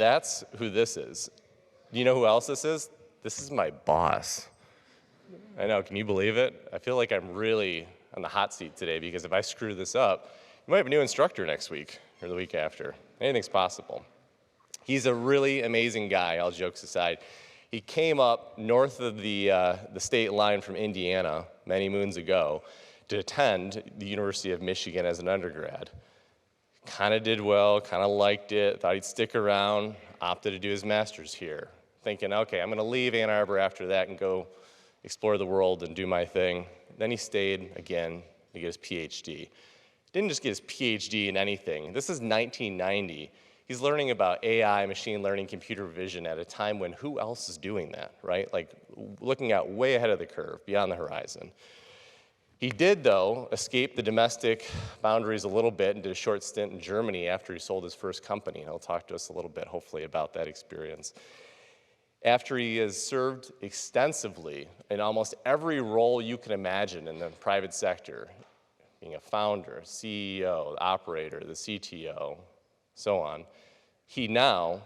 that's who this is. Do you know who else this is? This is my boss. I know, can you believe it? I feel like I'm really on the hot seat today because if I screw this up, you might have a new instructor next week or the week after. Anything's possible. He's a really amazing guy, all jokes aside. He came up north of the state line from Indiana many moons ago to attend the University of Michigan as an undergrad. Kind of did well, kind of liked it, thought he'd stick around, opted to do his master's here, thinking, okay, I'm going to leave Ann Arbor after that and go explore the world and do my thing. Then he stayed again to get his PhD. Didn't just get his PhD in anything. This is 1990. He's learning about AI, machine learning, computer vision at a time when who else is doing that, right? Like looking out way ahead of the curve, beyond the horizon. He did, though, escape the domestic boundaries a little bit and did a short stint in Germany after he sold his first company. And he'll talk to us a little bit, hopefully, about that experience. After he has served extensively in almost every role you can imagine in the private sector, being a founder, CEO, the operator, the CTO, so on, he now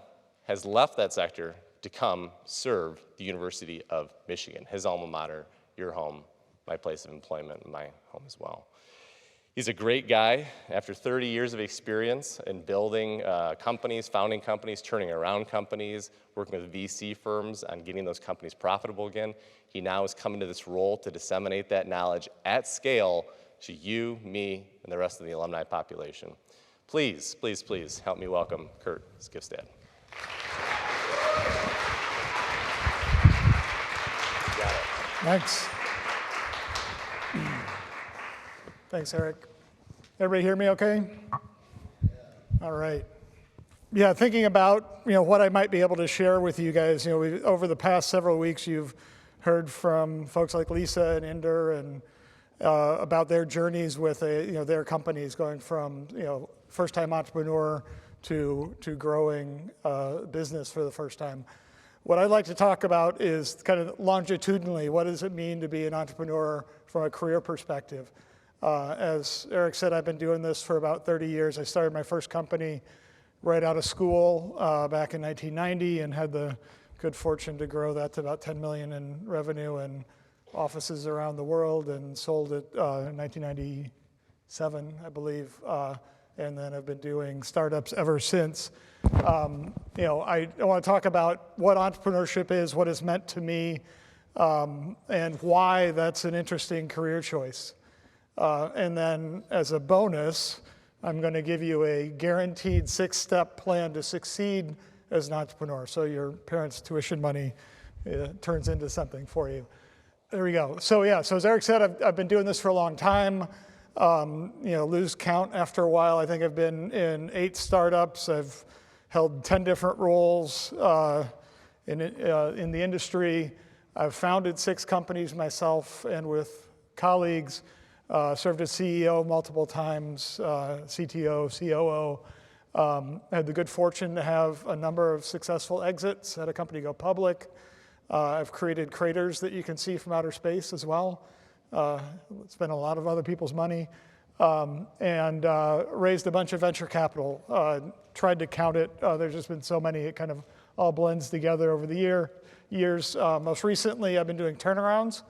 has left that sector to come serve the University of Michigan, his alma mater, your home, my place of employment, and my home as well. He's a great guy. After 30 years of experience in building companies, founding companies, turning around companies, working with VC firms on getting those companies profitable again, he now is coming to this role to disseminate that knowledge at scale to you, me, and the rest of the alumni population. Please, please, please help me welcome Kurt Skifstad. Thanks. Thanks, Eric. Everybody hear me okay? All right. Yeah, thinking about what I might be able to share with you guys. Over the past several weeks, you've heard from folks like Lisa and Inder and about their journeys with their companies, going from first-time entrepreneur to growing business for the first time. What I'd like to talk about is kind of longitudinally, what does it mean to be an entrepreneur from a career perspective? As Eric said, I've been doing this for about 30 years. I started my first company right out of school back in 1990 and had the good fortune to grow that to about 10 million in revenue and offices around the world, and sold it in 1997, I believe, and then I've been doing startups ever since. I want to talk about what entrepreneurship is, what it's meant to me, and why that's an interesting career choice. And then as a bonus, I'm going to give you a guaranteed 6-step plan to succeed as an entrepreneur. So your parents' tuition money turns into something for you. There we go. So as Eric said, I've been doing this for a long time. Lose count after a while. I think I've been in 8 startups. I've held 10 different roles in the industry. I've founded 6 companies myself and with colleagues. Served as CEO multiple times, CTO, COO. Had the good fortune to have a number of successful exits, had a company go public. I've created craters that you can see from outer space as well. Spent a lot of other people's money. And raised a bunch of venture capital. Tried to count it. There's just been so many, it kind of all blends together over the years. Most recently, I've been doing turnarounds.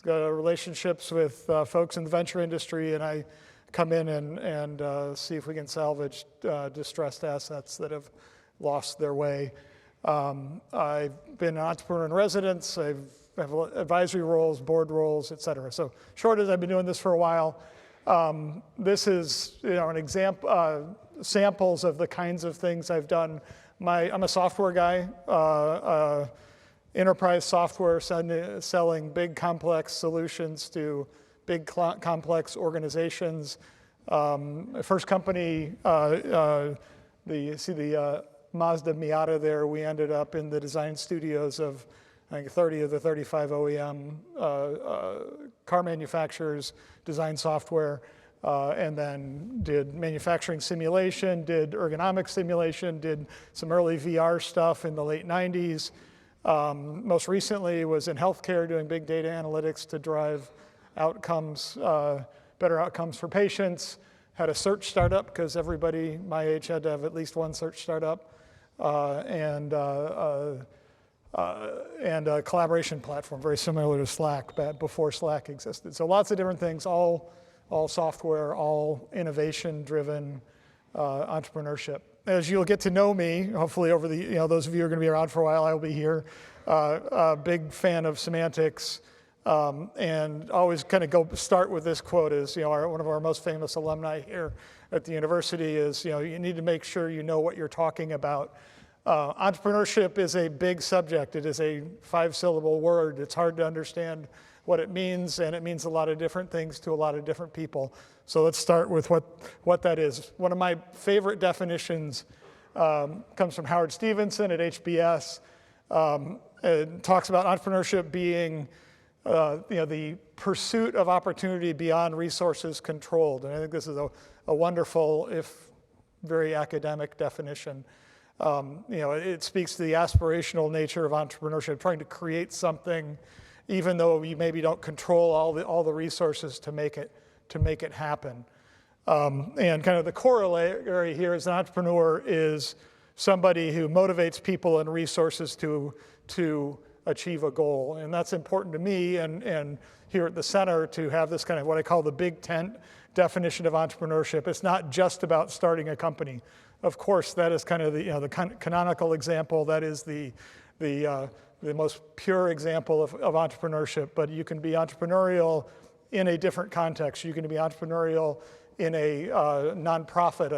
Got relationships with folks in the venture industry, and I come in and see if we can salvage distressed assets that have lost their way. I've been an entrepreneur in residence. I have advisory roles, board roles, et cetera. So short as I've been doing this for a while. This is an example, samples of the kinds of things I've done. I'm a software guy. Enterprise software, selling big complex solutions to big complex organizations. First company, you see the Mazda Miata there, we ended up in the design studios of I think 30 of the 35 OEM car manufacturers, design software, and then did manufacturing simulation, did ergonomic simulation, did some early VR stuff in the late 90s. Most recently was in healthcare doing big data analytics to drive outcomes, better outcomes for patients. Had a search startup because everybody my age had to have at least one search startup. and a collaboration platform, very similar to Slack, but before Slack existed. So lots of different things, all software, all innovation-driven entrepreneurship. As you'll get to know me, hopefully over the, those of you who are going to be around for a while, I'll be here. A big fan of semantics, and always kind of start with this quote is, one of our most famous alumni here at the university is, you need to make sure you know what you're talking about. Entrepreneurship is a big subject. It is a 5-syllable word. It's hard to understand what it means, and it means a lot of different things to a lot of different people. So let's start with what that is. One of my favorite definitions comes from Howard Stevenson at HBS. It talks about entrepreneurship being the pursuit of opportunity beyond resources controlled. And I think this is a wonderful, if very academic definition. It speaks to the aspirational nature of entrepreneurship, trying to create something, even though you maybe don't control all the resources to make it happen. And kind of the corollary here is an entrepreneur is somebody who motivates people and resources to achieve a goal. And that's important to me and here at the center to have this kind of what I call the big tent definition of entrepreneurship. It's not just about starting a company. Of course, that is kind of the canonical example. That is the most pure example of entrepreneurship. But you can be entrepreneurial in a different context. You can be entrepreneurial in a nonprofit,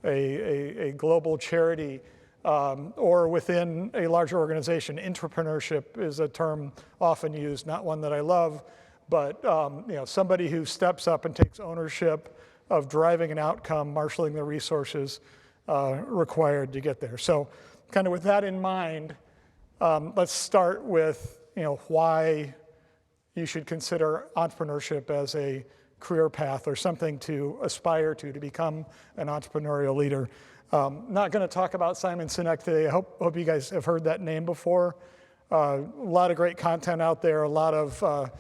a global charity, or within a larger organization. Entrepreneurship is a term often used, not one that I love, but somebody who steps up and takes ownership of driving an outcome, marshaling the resources required to get there. So kind of with that in mind, let's start with why you should consider entrepreneurship as a career path or something to aspire to become an entrepreneurial leader. Not going to talk about Simon Sinek today. I hope you guys have heard that name before. A lot of great content out there, a lot of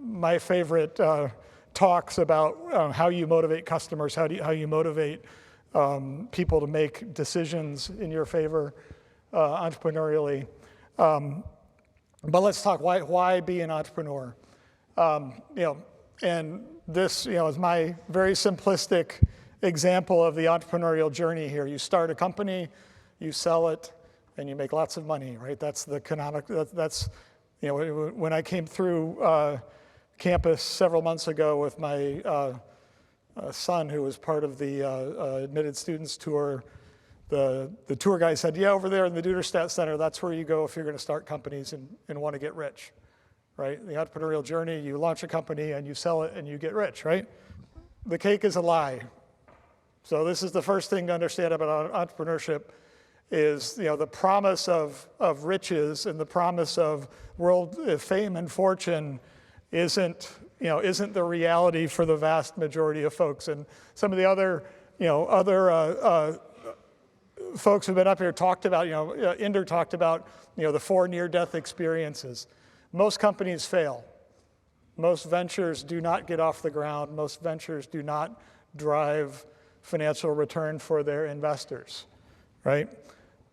my favorite talks about how you motivate customers, how you motivate people to make decisions in your favor entrepreneurially. But let's talk why be an entrepreneur. And this is my very simplistic example of the entrepreneurial journey here. You start a company, you sell it, and you make lots of money, right? That's the canonical. That's when I came through campus several months ago with my son, who was part of the admitted students tour. The tour guide said, "Yeah, over there in the Duderstadt Center, that's where you go if you're going to start companies and want to get rich." Right? The entrepreneurial journey, you launch a company and you sell it and you get rich, right? The cake is a lie. So this is the first thing to understand about entrepreneurship is, the promise of riches and the promise of world fame and fortune isn't the reality for the vast majority of folks. And some of the other folks who've been up here talked about, Inder talked about, the 4 near-death experiences. Most companies fail. Most ventures do not get off the ground. Most ventures do not drive financial return for their investors, right?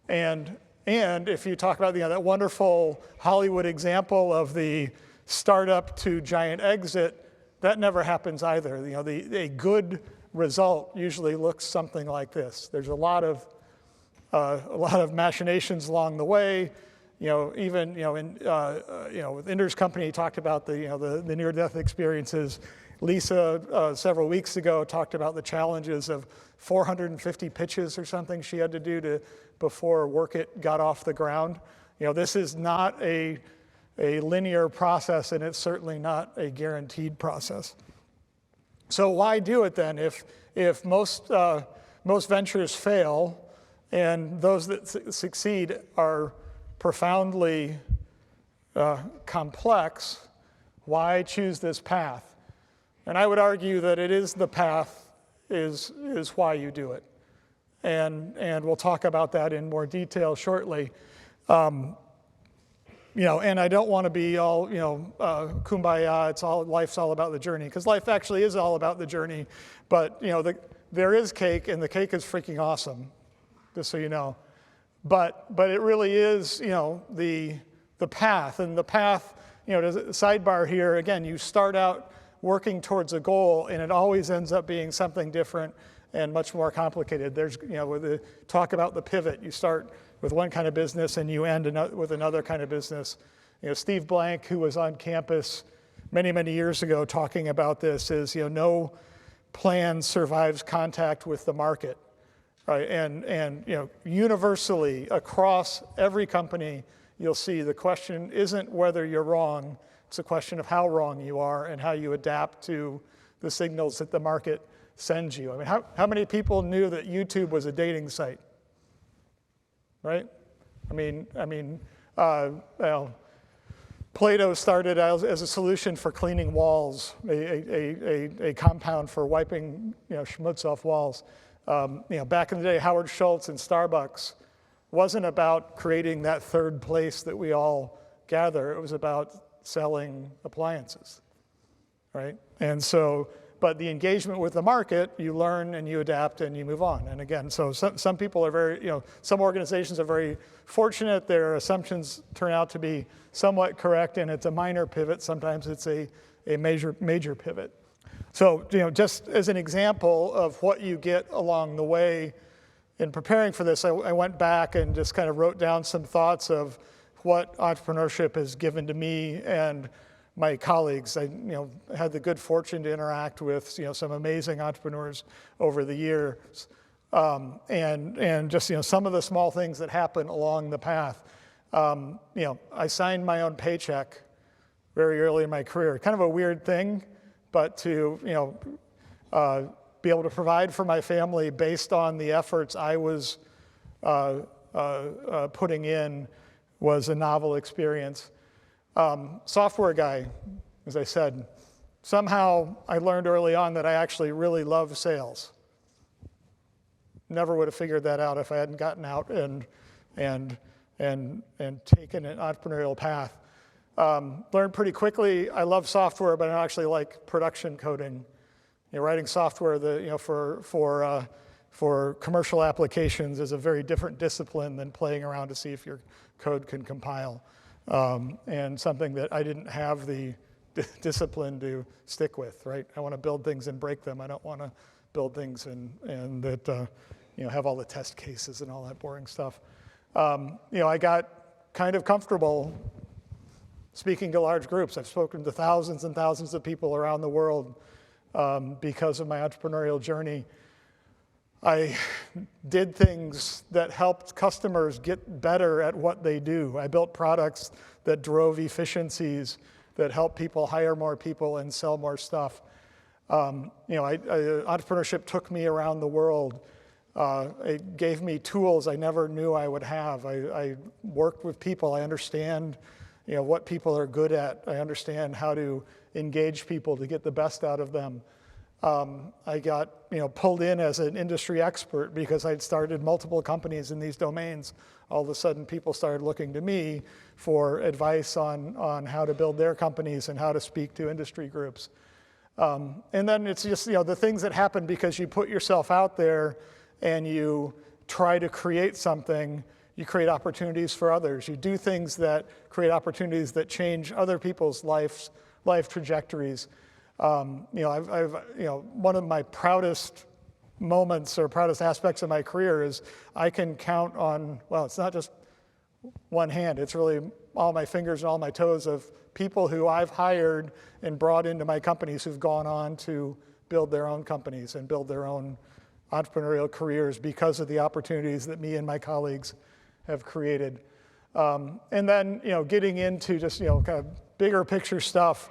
And if you talk about that wonderful Hollywood example of the startup to giant exit, that never happens either. A good result usually looks something like this. There's a lot of machinations along the way. Even with Inder's company, he talked about the near-death experiences. Lisa, several weeks ago, talked about the challenges of 450 pitches or something she had to do before Work.it got off the ground. This is not a linear process, and it's certainly not a guaranteed process. So why do it then? If most ventures fail, and those that succeed are profoundly complex, why choose this path? And I would argue that it is the path is why you do it. And we'll talk about that in more detail shortly. And I don't want to be all, kumbaya, life's all about the journey, because life actually is all about the journey. But, there is cake, and the cake is freaking awesome. just so you know. But it really is, the path. And the path, there's a sidebar here. Again, you start out working towards a goal, and it always ends up being something different and much more complicated. There's, with the talk about the pivot, you start with one kind of business and you end with another kind of business. Steve Blank, who was on campus many, many years ago talking about this, is, no plan survives contact with the market, right? And universally across every company, you'll see the question isn't whether you're wrong, it's a question of how wrong you are and how you adapt to the signals that the market sends you. I mean, how many people knew that YouTube was a dating site, right? Play-Doh started as a solution for cleaning walls, a compound for wiping schmutz off walls. Back in the day, Howard Schultz and Starbucks wasn't about creating that third place that we all gather. It was about selling appliances, right? And so, but the engagement with the market, you learn and you adapt and you move on. And again, so some people are very, some organizations are very fortunate. Their assumptions turn out to be somewhat correct, and it's a minor pivot. Sometimes it's a major pivot. So, just as an example of what you get along the way in preparing for this, I went back and just kind of wrote down some thoughts of what entrepreneurship has given to me and my colleagues. I had the good fortune to interact with some amazing entrepreneurs over the years, and just some of the small things that happen along the path. I signed my own paycheck very early in my career. Kind of a weird thing, but to be able to provide for my family based on the efforts I was putting in was a novel experience. Software guy, as I said, somehow I learned early on that I actually really love sales. Never would have figured that out if I hadn't gotten out and taken an entrepreneurial path. Learned pretty quickly I love software, but I actually like production coding. Writing software for commercial applications is a very different discipline than playing around to see if your code can compile. And something that I didn't have the discipline to stick with, right? I want to build things and break them. I don't want to build things and that have all the test cases and all that boring stuff. I got kind of comfortable speaking to large groups. I've spoken to thousands and thousands of people around the world because of my entrepreneurial journey. I did things that helped customers get better at what they do. I built products that drove efficiencies, that helped people hire more people and sell more stuff. Entrepreneurship took me around the world. It gave me tools I never knew I would have. I worked with people. I understand what people are good at. I understand how to engage people to get the best out of them. I got pulled in as an industry expert because I'd started multiple companies in these domains. All of a sudden, people started looking to me for advice on how to build their companies and how to speak to industry groups. And then it's just the things that happen because you put yourself out there and you try to create something. You create opportunities for others. You do things that create opportunities that change other people's life trajectories. One of my proudest moments or proudest aspects of my career is I can count on, it's not just one hand, it's really all my fingers and all my toes of people who I've hired and brought into my companies who've gone on to build their own companies and build their own entrepreneurial careers because of the opportunities that me and my colleagues have created. And then, getting into just, kind of bigger picture stuff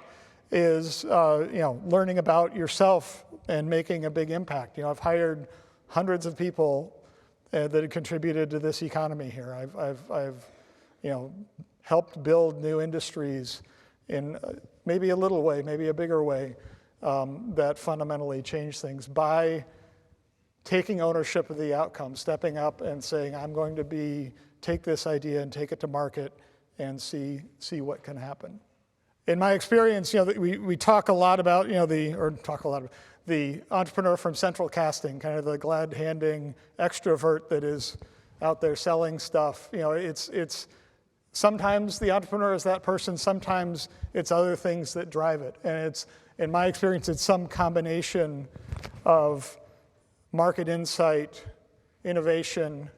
is, learning about yourself and making a big impact. I've hired hundreds of people that have contributed to this economy here. I've helped build new industries in maybe a little way, maybe a bigger way, that fundamentally change things by taking ownership of the outcome, stepping up and saying, I'm going to take this idea and take it to market and see what can happen. In my experience, we talk a lot about, the entrepreneur from central casting, kind of the glad-handing extrovert that is out there selling stuff. It's sometimes the entrepreneur is that person, sometimes it's other things that drive it. And it's, in my experience, it's some combination of market insight, innovation,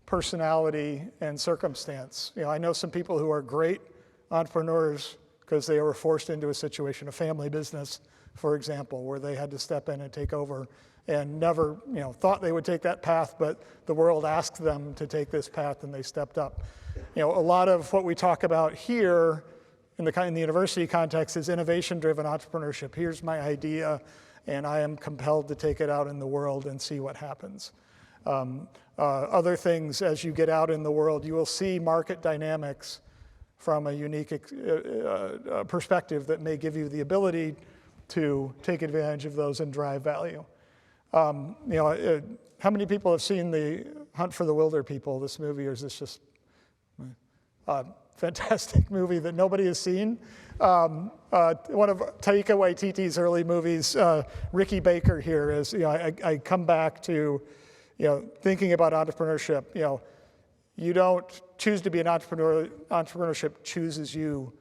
personality, and circumstance. I know some people who are great entrepreneurs because they were forced into a situation, a family business, for example, where they had to step in and take over and never, thought they would take that path, but the world asked them to take this path and they stepped up. A lot of what we talk about here in the university context is innovation-driven entrepreneurship. Here's my idea, and I am compelled to take it out in the world and see what happens. Other things, as you get out in the world, you will see market dynamics from a unique perspective that may give you the ability to take advantage of those and drive value. How many people have seen the Hunt for the Wilder People, this movie, or is this just a fantastic movie that nobody has seen? One of Taika Waititi's early movies, Ricky Baker here, is, I come back to, thinking about entrepreneurship. You don't choose to be an entrepreneur, entrepreneurship chooses you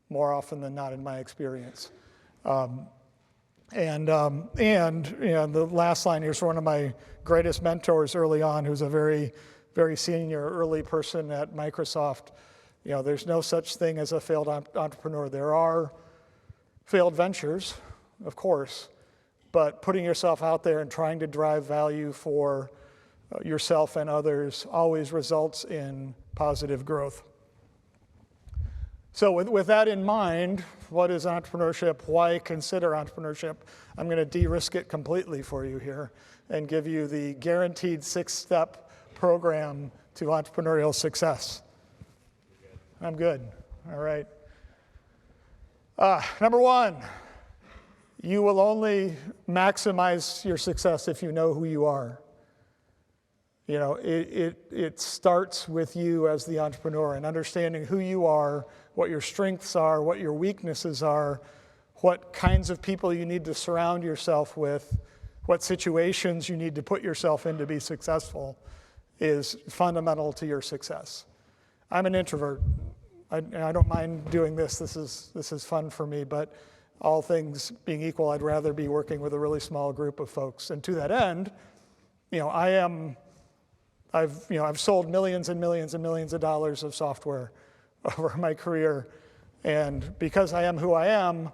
more often than not, in my experience. And the last line here is one of my greatest mentors early on, who's a very, very senior early person at Microsoft. There's no such thing as a failed entrepreneur. There are failed ventures, of course, but putting yourself out there and trying to drive value for yourself and others always results in positive growth. So with that in mind, what is entrepreneurship? Why consider entrepreneurship? I'm going to de-risk it completely for you here and give you the guaranteed 6-step program to entrepreneurial success. I'm good. All right. Number 1, you will only maximize your success if you know who you are. It starts with you as the entrepreneur and understanding who you are, what your strengths are, what your weaknesses are, what kinds of people you need to surround yourself with, what situations you need to put yourself in to be successful is fundamental to your success. I'm an introvert. I don't mind doing this. This is fun for me, but all things being equal, I'd rather be working with a really small group of folks. And to that end, I've sold millions and millions and millions of dollars of software over my career, and because I am who I am,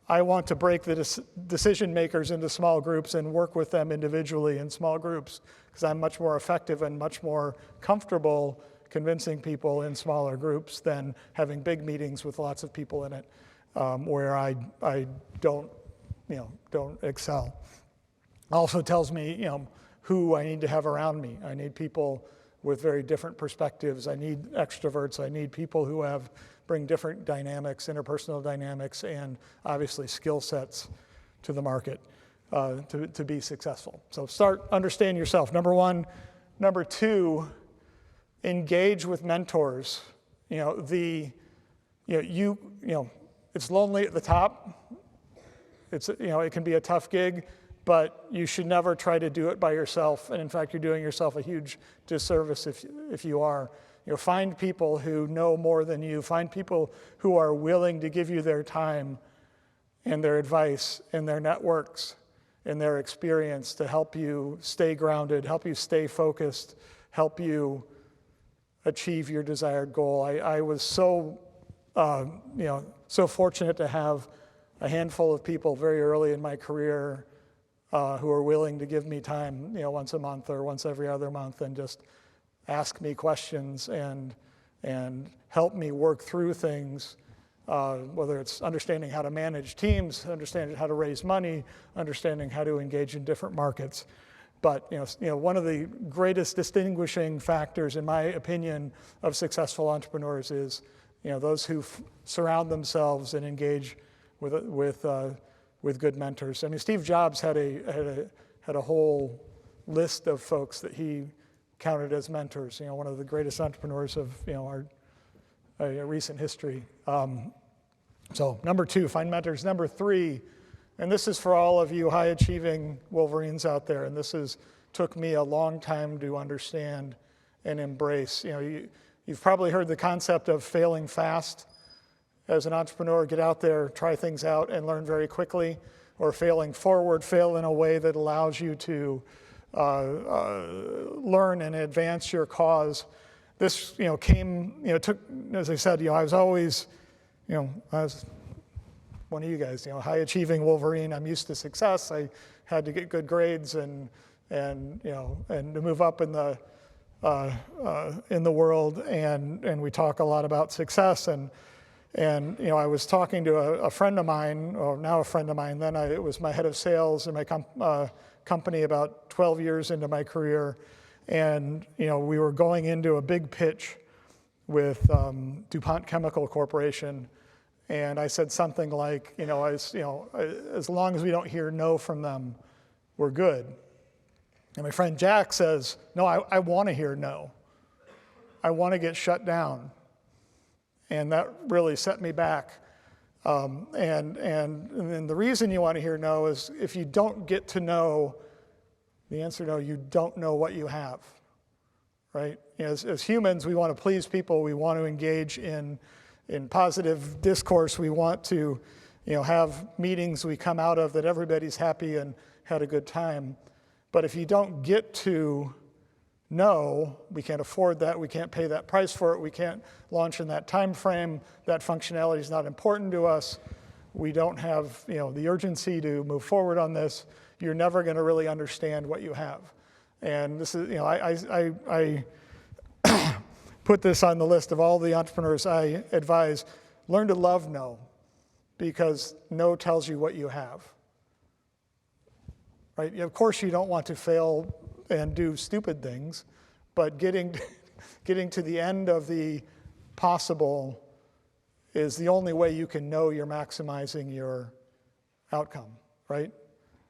I want to break the decision makers into small groups and work with them individually in small groups, because I'm much more effective and much more comfortable convincing people in smaller groups than having big meetings with lots of people in it, where I don't excel. Also tells me, who I need to have around me. I need people with very different perspectives. I need extroverts. I need people who bring different dynamics, interpersonal dynamics, and obviously skill sets to the market to be successful. So understand yourself. Number 1. Number 2, engage with mentors. It's lonely at the top. It can be a tough gig, but you should never try to do it by yourself. And in fact, you're doing yourself a huge disservice if you are. Find people who know more than you. Find people who are willing to give you their time and their advice and their networks and their experience to help you stay grounded, help you stay focused, help you achieve your desired goal. I was so fortunate to have a handful of people very early in my career who are willing to give me time, once a month or once every other month, and just ask me questions and help me work through things, whether it's understanding how to manage teams, understanding how to raise money, understanding how to engage in different markets. But one of the greatest distinguishing factors, in my opinion, of successful entrepreneurs is those who surround themselves and engage with good mentors. I mean, Steve Jobs had a whole list of folks that he counted as mentors. One of the greatest entrepreneurs of our recent history. So number 2, find mentors. Number 3, and this is for all of you high-achieving Wolverines out there, and took me a long time to understand and embrace. You've probably heard the concept of failing fast. As an entrepreneur, get out there, try things out, and learn very quickly, or failing forward, fail in a way that allows you to learn and advance your cause. This, took, as I said, I was always, I was one of you guys, high achieving Wolverine. I'm used to success. I had to get good grades and to move up in the world. And we talk a lot about success. And I was talking to a friend of mine, or now a friend of mine. Then it was my head of sales in my company about 12 years into my career. And, we were going into a big pitch with DuPont Chemical Corporation. And I said something like, as long as we don't hear no from them, we're good. And my friend Jack says, no, I want to hear no. I want to get shut down. And that really set me back. And the reason you want to hear no is if you don't get to know the answer no, you don't know what you have, right? As humans, we want to please people. We want to engage in positive discourse. We want to, have meetings we come out of that everybody's happy and had a good time. But if you don't get to know, we can't afford that, we can't pay that price for it, we can't launch in that time frame, that functionality is not important to us, we don't have the urgency to move forward on this, you're never going to really understand what you have. And this is, I put this on the list of all the entrepreneurs I advise, learn to love no, because no tells you what you have. Right? Of course you don't want to fail and do stupid things, but getting to the end of the possible is the only way you can know you're maximizing your outcome, right?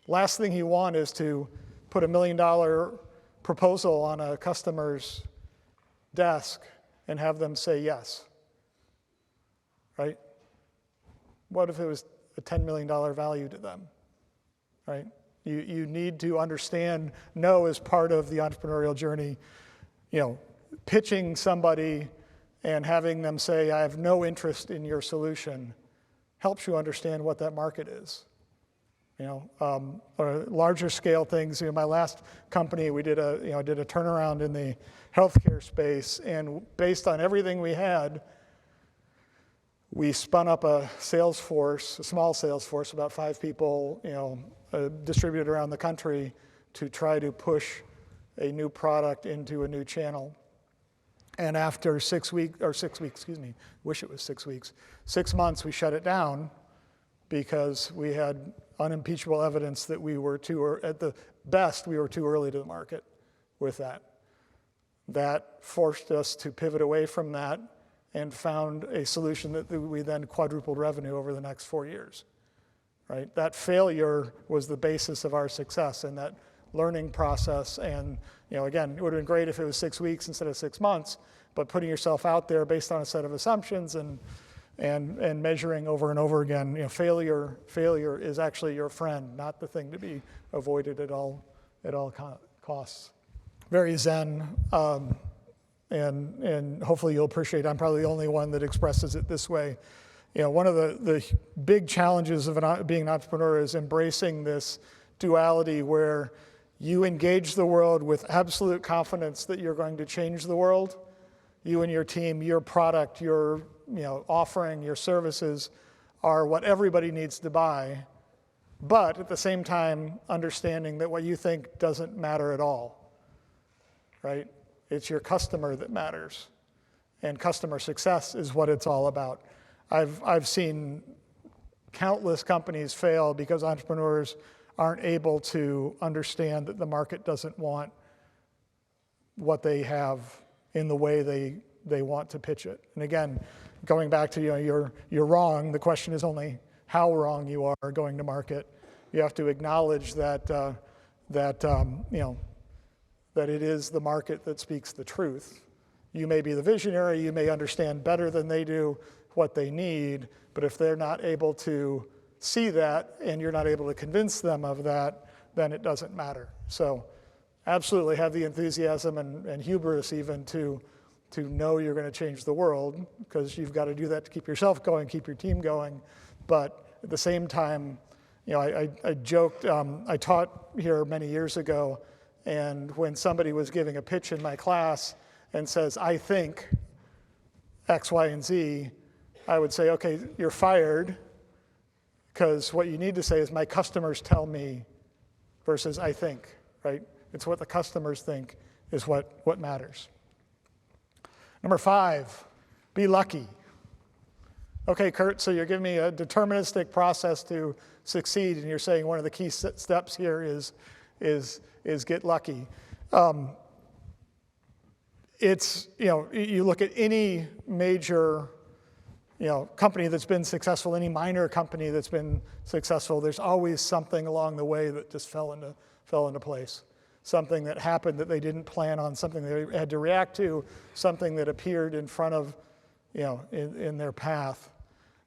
Last thing you want is to put $1 million proposal on a customer's desk and have them say yes, right? What if it was a $10 million value to them, right? You need to understand no is part of the entrepreneurial journey. Pitching somebody and having them say, I have no interest in your solution, helps you understand what that market is. Or larger scale things. My last company, we did a turnaround in the healthcare space, and based on everything we had, we spun up a sales force, a small sales force, about 5 people, distributed around the country to try to push a new product into a new channel. And after 6 weeks, wish it was 6 weeks, 6 months, we shut it down because we had unimpeachable evidence that we were at the best, we were too early to the market with that. That forced us to pivot away from that and found a solution that we then quadrupled revenue over the next 4 years, right? That failure was the basis of our success and that learning process. And, again, it would have been great if it was 6 weeks instead of 6 months, but putting yourself out there based on a set of assumptions and measuring over and over again, failure is actually your friend, not the thing to be avoided at all costs. Very zen. And hopefully you'll appreciate, I'm probably the only one that expresses it this way. One of the big challenges of being an entrepreneur is embracing this duality where you engage the world with absolute confidence that you're going to change the world. You and your team, your product, your offering, your services are what everybody needs to buy, but at the same time understanding that what you think doesn't matter at all, right? It's your customer that matters, and customer success is what it's all about. I've seen countless companies fail because entrepreneurs aren't able to understand that the market doesn't want what they have in the way they want to pitch it. And again, going back to you're wrong. The question is only how wrong you are going to market. You have to acknowledge that it is the market that speaks the truth. You may be the visionary, you may understand better than they do what they need, but if they're not able to see that and you're not able to convince them of that, then it doesn't matter. So absolutely have the enthusiasm and hubris even to know you're going to change the world, because you've got to do that to keep yourself going, keep your team going. But at the same time, I joked, I taught here many years ago, and when somebody was giving a pitch in my class and says, I think X, Y, and Z, I would say, okay, you're fired, because what you need to say is my customers tell me versus I think, right? It's what the customers think is what matters. Number 5, be lucky. Okay, Kurt, so you're giving me a deterministic process to succeed, and you're saying one of the key steps here is get lucky. It's, you look at any major, company that's been successful, any minor company that's been successful, there's always something along the way that just fell into place. Something that happened that they didn't plan on, something they had to react to, something that appeared in front of, in their path.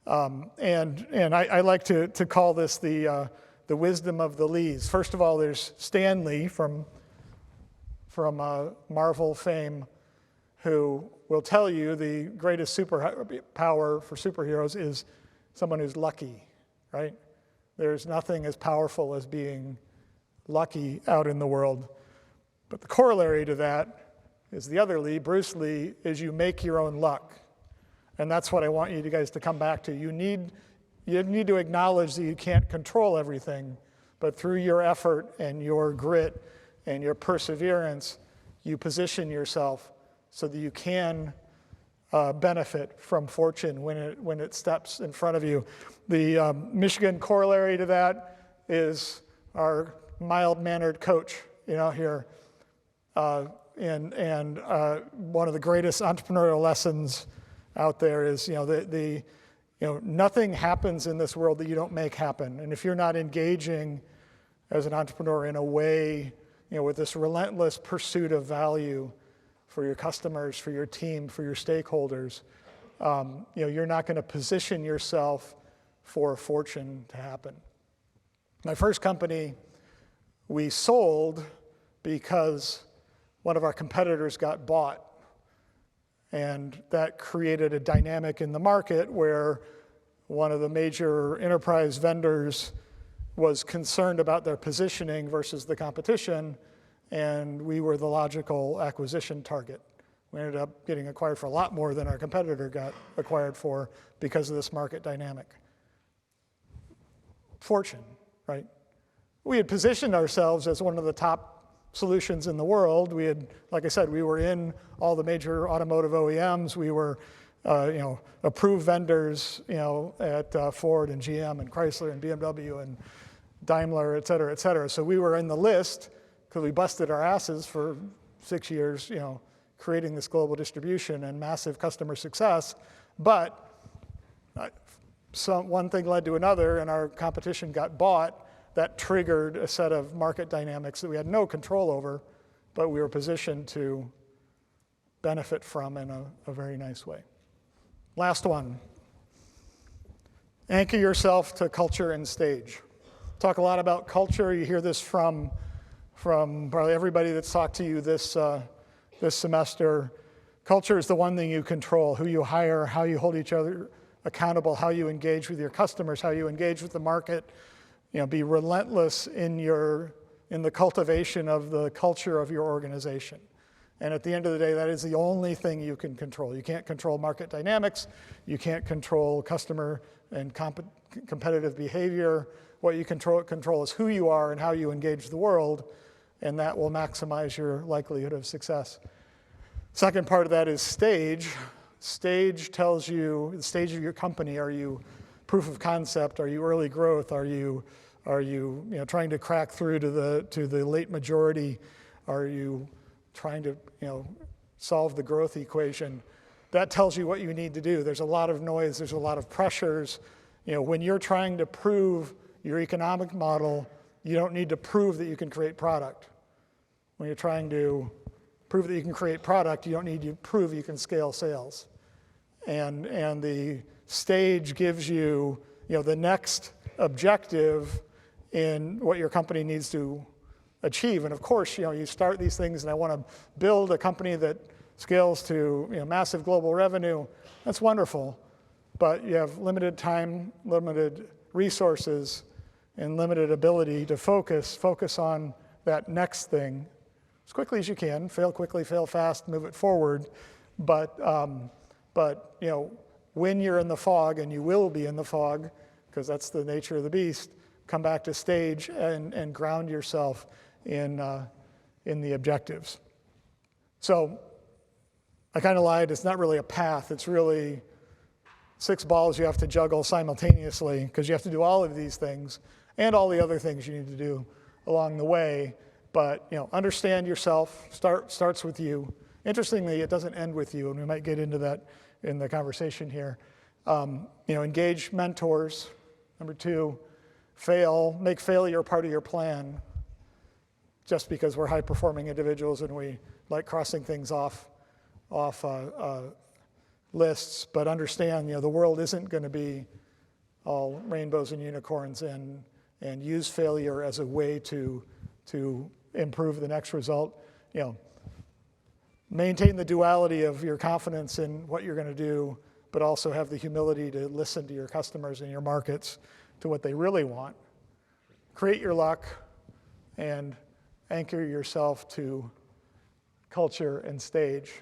And I like to call this the wisdom of the Lees. First of all, there's Stan Lee from Marvel fame, who will tell you the greatest superpower for superheroes is someone who's lucky, right? There's nothing as powerful as being lucky out in the world. But the corollary to that is the other Lee, Bruce Lee, is you make your own luck. And that's what I want you guys to come back to. You need to acknowledge that you can't control everything, but through your effort and your grit and your perseverance, you position yourself so that you can benefit from fortune when it steps in front of you. The Michigan corollary to that is our mild-mannered coach, here. And one of the greatest entrepreneurial lessons out there is, nothing happens in this world that you don't make happen. And if you're not engaging as an entrepreneur in a way, with this relentless pursuit of value for your customers, for your team, for your stakeholders, you're not going to position yourself for a fortune to happen. My first company, we sold because one of our competitors got bought. And that created a dynamic in the market where one of the major enterprise vendors was concerned about their positioning versus the competition, and we were the logical acquisition target. We ended up getting acquired for a lot more than our competitor got acquired for because of this market dynamic. Fortune, right? We had positioned ourselves as one of the top solutions in the world. We had, like I said, we were in all the major automotive OEMs. We were, approved vendors, at Ford and GM and Chrysler and BMW and Daimler, et cetera, et cetera. So we were in the list because we busted our asses for 6 years, creating this global distribution and massive customer success. But one thing led to another, and our competition got bought. That triggered a set of market dynamics that we had no control over, but we were positioned to benefit from in a very nice way. Last one. Anchor yourself to culture and stage. Talk a lot about culture. You hear this from probably everybody that's talked to you this semester. Culture is the one thing you control: who you hire, how you hold each other accountable, how you engage with your customers, how you engage with the market. Be relentless in the cultivation of the culture of your organization. And at the end of the day, that is the only thing you can control. You can't control market dynamics. You can't control customer and competitive behavior. What you control is who you are and how you engage the world, and that will maximize your likelihood of success. Second part of that is stage. Stage tells you the stage of your company. Are you proof of concept? Are you early growth? Are you trying to crack through to the late majority? Are you trying to solve the growth equation? That tells you what you need to do. There's a lot of noise. There's a lot of pressures. When you're trying to prove your economic model, you don't need to prove that you can create product. When you're trying to prove that you can create product, you don't need to prove you can scale sales. And the stage gives you, the next objective in what your company needs to achieve. And of course, you start these things, and I want to build a company that scales to massive global revenue. That's wonderful, but you have limited time, limited resources, and limited ability to focus on that next thing as quickly as you can. Fail quickly, fail fast, move it forward. But when you're in the fog, and you will be in the fog, because that's the nature of the beast, come back to stage and ground yourself in the objectives. So I kind of lied. It's not really a path. It's really 6 balls you have to juggle simultaneously, because you have to do all of these things and all the other things you need to do along the way. But understand yourself. Starts with you. Interestingly, it doesn't end with you, and we might get into that in the conversation here. Engage mentors. Number 2, make failure part of your plan. Just because we're high-performing individuals and we like crossing things off lists, but understand, the world isn't going to be all rainbows and unicorns, and use failure as a way to improve the next result. Maintain the duality of your confidence in what you're going to do, but also have the humility to listen to your customers and your markets, to what they really want. Create your luck and anchor yourself to culture and stage.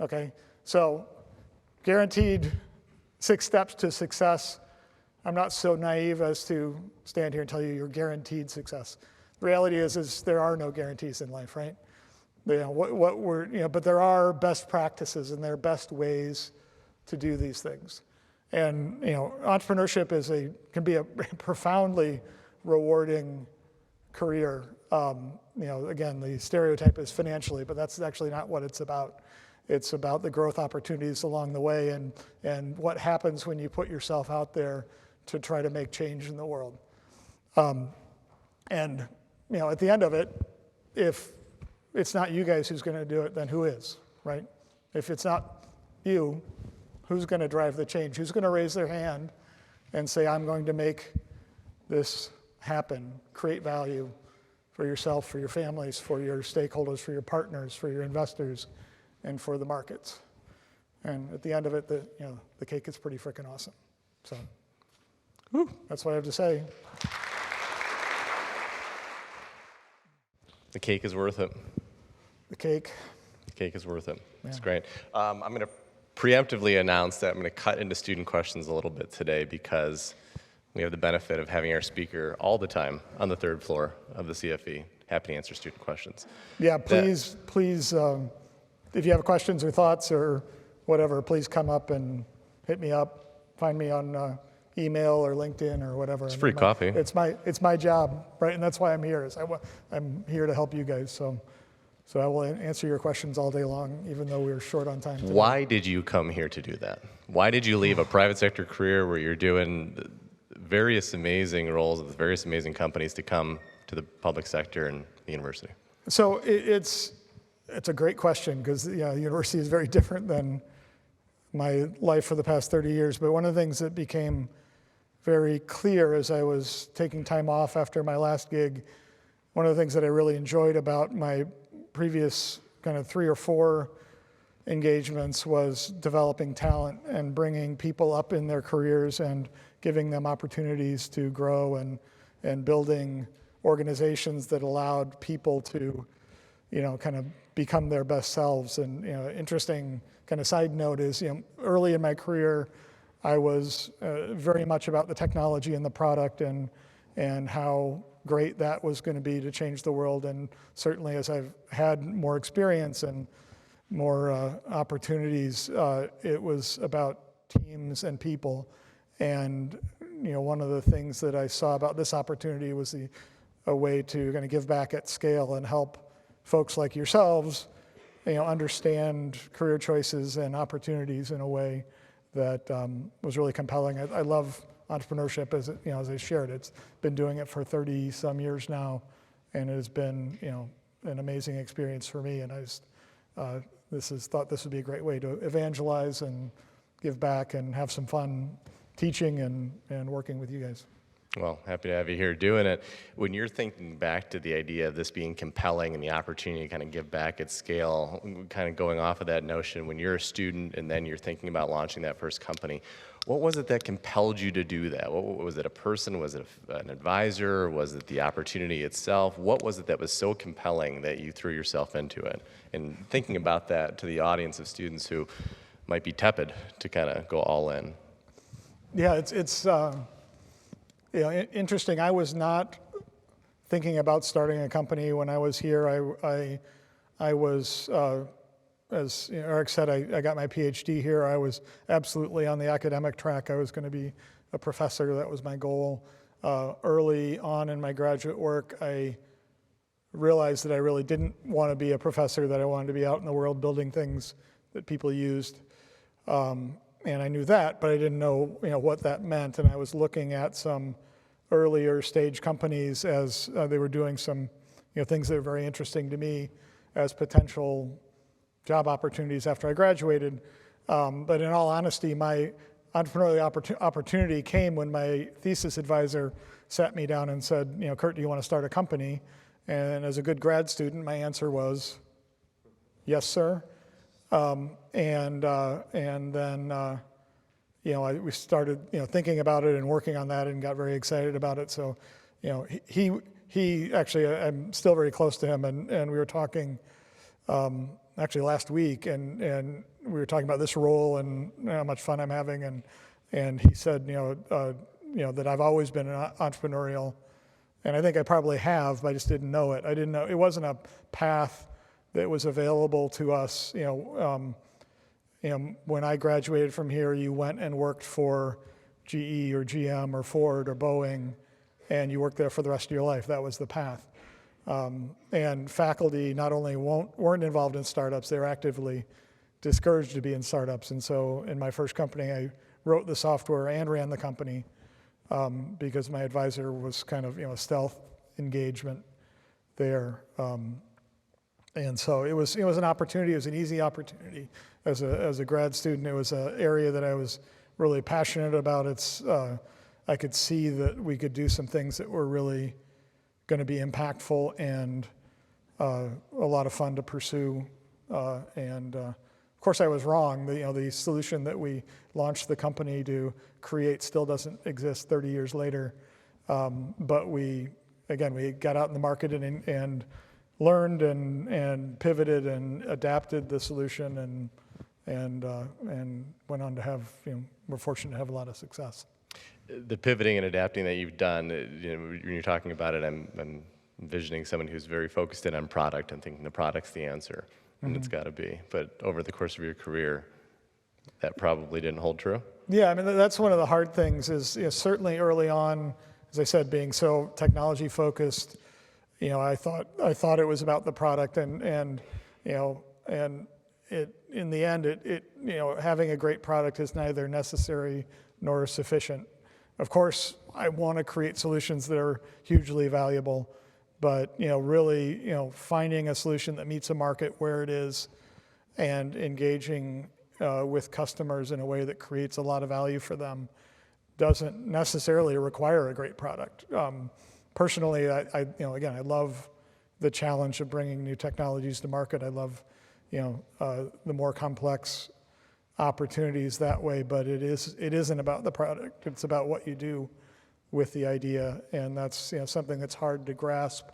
Okay, so guaranteed 6 steps to success. I'm not so naive as to stand here and tell you you're guaranteed success. The reality is there are no guarantees in life, right? But there are best practices, and there are best ways to do these things. And entrepreneurship can be a profoundly rewarding career. Again, the stereotype is financially, but that's actually not what it's about. It's about the growth opportunities along the way, and what happens when you put yourself out there to try to make change in the world. And at the end of it, if it's not you guys who's going to do it, then who is, right? If it's not you, who's going to drive the change? Who's going to raise their hand and say, I'm going to make this happen, create value for yourself, for your families, for your stakeholders, for your partners, for your investors, and for the markets? And at the end of it, the cake is pretty freaking awesome. So that's what I have to say. The cake is worth it. The cake is worth it. Yeah. It's great. I'm going to preemptively announce that I'm going to cut into student questions a little bit today, because we have the benefit of having our speaker all the time on the 3rd floor of the CFE, happy to answer student questions. Yeah, please, if you have questions or thoughts or whatever, please come up and hit me up. Find me on email or LinkedIn or whatever. It's free coffee. It's my job, right? And that's why I'm here. I'm here to help you guys. So I will answer your questions all day long, even though we're short on time today. Why did you come here to do that? Why did you leave a private sector career where you're doing various amazing roles with various amazing companies to come to the public sector and the university? So it's a great question, because the university is very different than my life for the past 30 years. But one of the things that became very clear as I was taking time off after my last gig, one of the things that I really enjoyed about my previous kind of 3 or 4 engagements was developing talent and bringing people up in their careers and giving them opportunities to grow, and building organizations that allowed people to, kind of become their best selves. And, interesting kind of side note is, early in my career, I was very much about the technology and the product, and how great that was going to be to change the world. And certainly as I've had more experience and more opportunities, it was about teams and people. And one of the things that I saw about this opportunity was a way to kind of give back at scale and help folks like yourselves, understand career choices and opportunities in a way that was really compelling. I love entrepreneurship, as I shared. It's been doing it for 30 some years now, and it has been an amazing experience for me. And I just thought this would be a great way to evangelize and give back and have some fun teaching and working with you guys. Well, happy to have you here doing it. When you're thinking back to the idea of this being compelling and the opportunity to kind of give back at scale, kind of going off of that notion, when you're a student and then you're thinking about launching that first company, what was it that compelled you to do that? Was it a person? Was it an advisor? Was it the opportunity itself? What was it that was so compelling that you threw yourself into it? And thinking about that to the audience of students who might be tepid to kind of go all in. Yeah, it's interesting. I was not thinking about starting a company when I was here. I was, as Eric said, I got my PhD here. I was absolutely on the academic track. I was going to be a professor. That was my goal. Early on in my graduate work, I realized that I really didn't want to be a professor, that I wanted to be out in the world building things that people used. And I knew that, but I didn't know, what that meant. And I was looking at some earlier stage companies as they were doing some, things that were very interesting to me as potential job opportunities after I graduated. But in all honesty, my entrepreneurial opportunity came when my thesis advisor sat me down and said, Kurt, do you want to start a company? And as a good grad student, my answer was, yes, sir. And then, we started, thinking about it and working on that and got very excited about it. So, he actually, I'm still very close to him, and we were talking, actually last week, and we were talking about this role and how much fun I'm having, and he said, that I've always been entrepreneurial, and I think I probably have, but I just didn't know it. I didn't know, it wasn't a path that was available to us. When I graduated from here, you went and worked for GE or GM or Ford or Boeing, and you worked there for the rest of your life. That was the path. And faculty not only weren't involved in startups, they were actively discouraged to be in startups. And so in my first company, I wrote the software and ran the company because my advisor was kind of, a stealth engagement there. And so it was an opportunity. It was an easy opportunity. As a grad student, it was an area that I was really passionate about. I could see that we could do some things that were really going to be impactful and a lot of fun to pursue. And of course, I was wrong. The solution that we launched the company to create still doesn't exist 30 years later. But we got out in the market and learned and pivoted and adapted the solution and went on to have, we're fortunate to have a lot of success. The pivoting and adapting that you've done, when you're talking about it, I'm envisioning someone who's very focused in on product and thinking the product's the answer, and it's got to be. But over the course of your career, that probably didn't hold true? Yeah, I mean, that's one of the hard things is certainly early on, as I said, being so technology focused, I thought it was about the product and it in the end, having a great product is neither necessary nor sufficient. Of course, I want to create solutions that are hugely valuable, but really, finding a solution that meets a market where it is and engaging with customers in a way that creates a lot of value for them doesn't necessarily require a great product. Personally, I love the challenge of bringing new technologies to market. I love, the more complex opportunities that way, but it isn't about the product. It's about what you do with the idea, and that's something that's hard to grasp.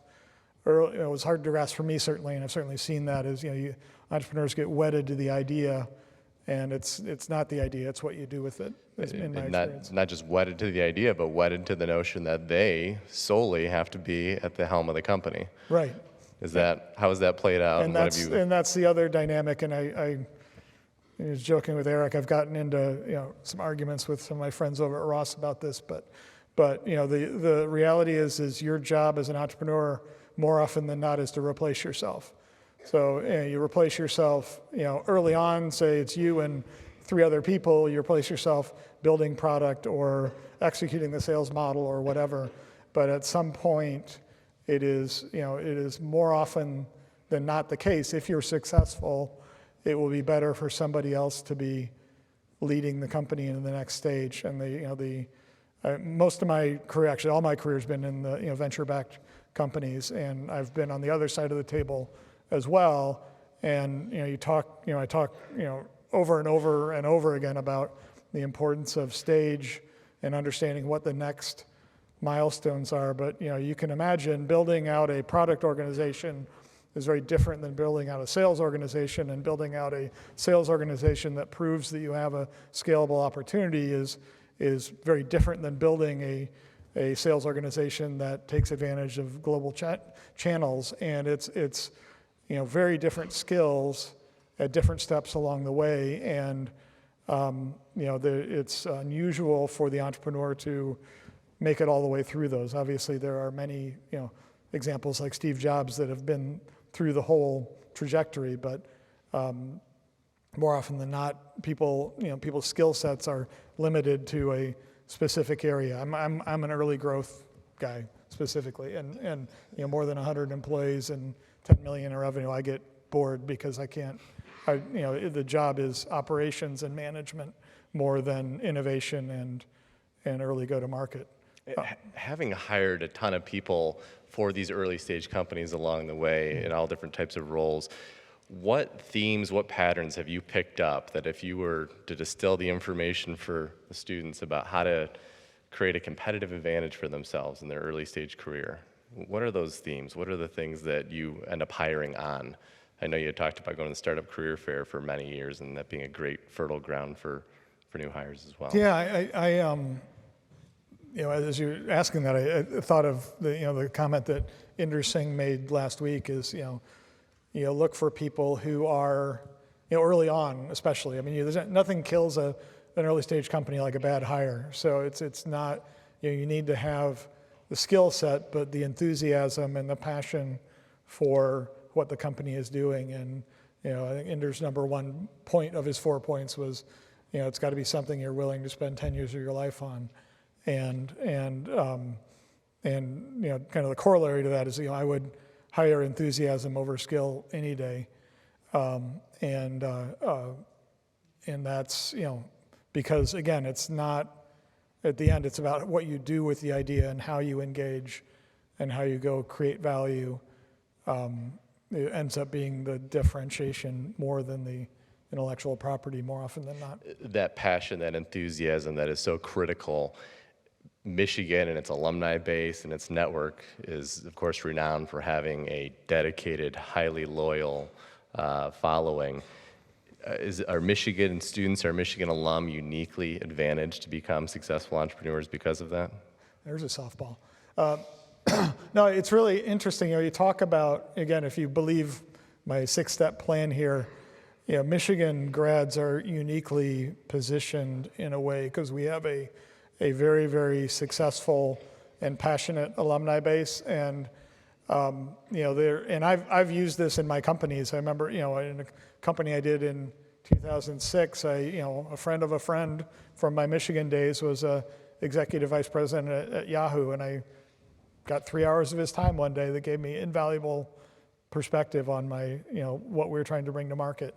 It was hard to grasp for me certainly, and I've certainly seen that as entrepreneurs get wedded to the idea, and it's not the idea; it's what you do with it. In my experience, not just wedded to the idea, but wedded to the notion that they solely have to be at the helm of the company. Right. How has that played out? And that's the other dynamic. And I was joking with Eric. I've gotten into some arguments with some of my friends over at Ross about this, but the reality is your job as an entrepreneur more often than not is to replace yourself. So you replace yourself early on. Say it's you and 3 other people. You replace yourself building product or executing the sales model or whatever. But at some point, it is more often than not the case. If you're successful, it will be better for somebody else to be leading the company into the next stage. And most of my career, actually all my career has been in the venture-backed companies, and I've been on the other side of the table as well. And I talk over and over and over again about the importance of stage and understanding what the next milestones are. But you can imagine building out a product organization is very different than building out a sales organization, and building out a sales organization that proves that you have a scalable opportunity is very different than building a sales organization that takes advantage of global channels. And it's very different skills at different steps along the way. And it's unusual for the entrepreneur to make it all the way through those. Obviously, there are many examples like Steve Jobs that have been through the whole trajectory, but more often than not, people's skill sets are limited to a specific area. I'm an early growth guy specifically, and more than 100 employees and 10 million in revenue, I get bored because I can't. The job is operations and management more than innovation and early go-to-market. Having hired a ton of people for these early stage companies along the way in all different types of roles, what themes, what patterns have you picked up that if you were to distill the information for the students about how to create a competitive advantage for themselves in their early stage career, what are those themes? What are the things that you end up hiring on? I know you had talked about going to the Startup Career Fair for many years and that being a great fertile ground for new hires as well. Yeah, as you're asking that, I thought of the comment that Inder Singh made last week is, look for people who are, early on especially. I mean, nothing kills an early stage company like a bad hire. So it's not, you need to have the skill set, but the enthusiasm and the passion for what the company is doing. And I think Inder's number one point of his 4 points was, it's got to be something you're willing to spend 10 years of your life on. And kind of the corollary to that is, I would hire enthusiasm over skill any day. And that's, because again, it's not, at the end, it's about what you do with the idea and how you engage and how you go create value. It ends up being the differentiation more than the intellectual property more often than not. That passion, that enthusiasm that is so critical. Michigan and its alumni base and its network is, of course, renowned for having a dedicated, highly loyal following. Are Michigan students, are Michigan alum uniquely advantaged to become successful entrepreneurs because of that? There's a softball. No, it's really interesting. You talk about, again, if you believe my 6-step plan here, Michigan grads are uniquely positioned in a way because we have a very, very successful and passionate alumni base. And, I've used this in my companies. I remember, in a company I did in 2006, a friend of a friend from my Michigan days was a executive vice president at EHour, and I got 3 hours of his time one day that gave me invaluable perspective on my, what we were trying to bring to market.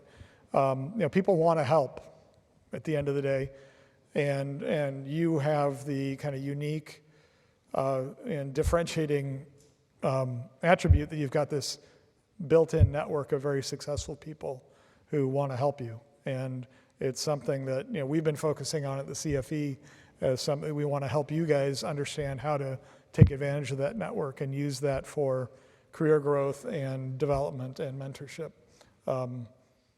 People want to help at the end of the day. And you have the kind of unique and differentiating attribute that you've got this built-in network of very successful people who want to help you. And it's something that we've been focusing on at the CFE as something we want to help you guys understand how to take advantage of that network and use that for career growth and development and mentorship,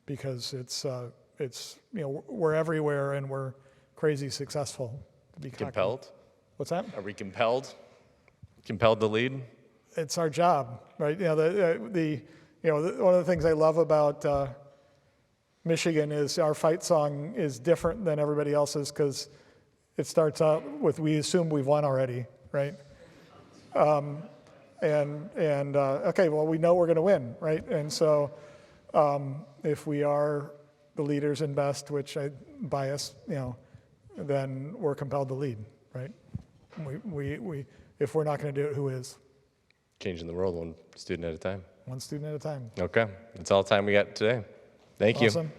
because it's we're everywhere and we're crazy successful. To be compelled? What's that? Are we compelled? Compelled to lead? It's our job, right? One of the things I love about Michigan is our fight song is different than everybody else's because it starts out with "We assume we've won already," right? Okay, well, we know we're going to win, right? And so, if we are the leaders and best, which I bias, then we're compelled to lead, right? We if we're not going to do it, who is? Changing the world one student at a time. One student at a time. Okay, that's all the time we got today. Thank you. Awesome.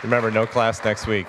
Remember, no class next week.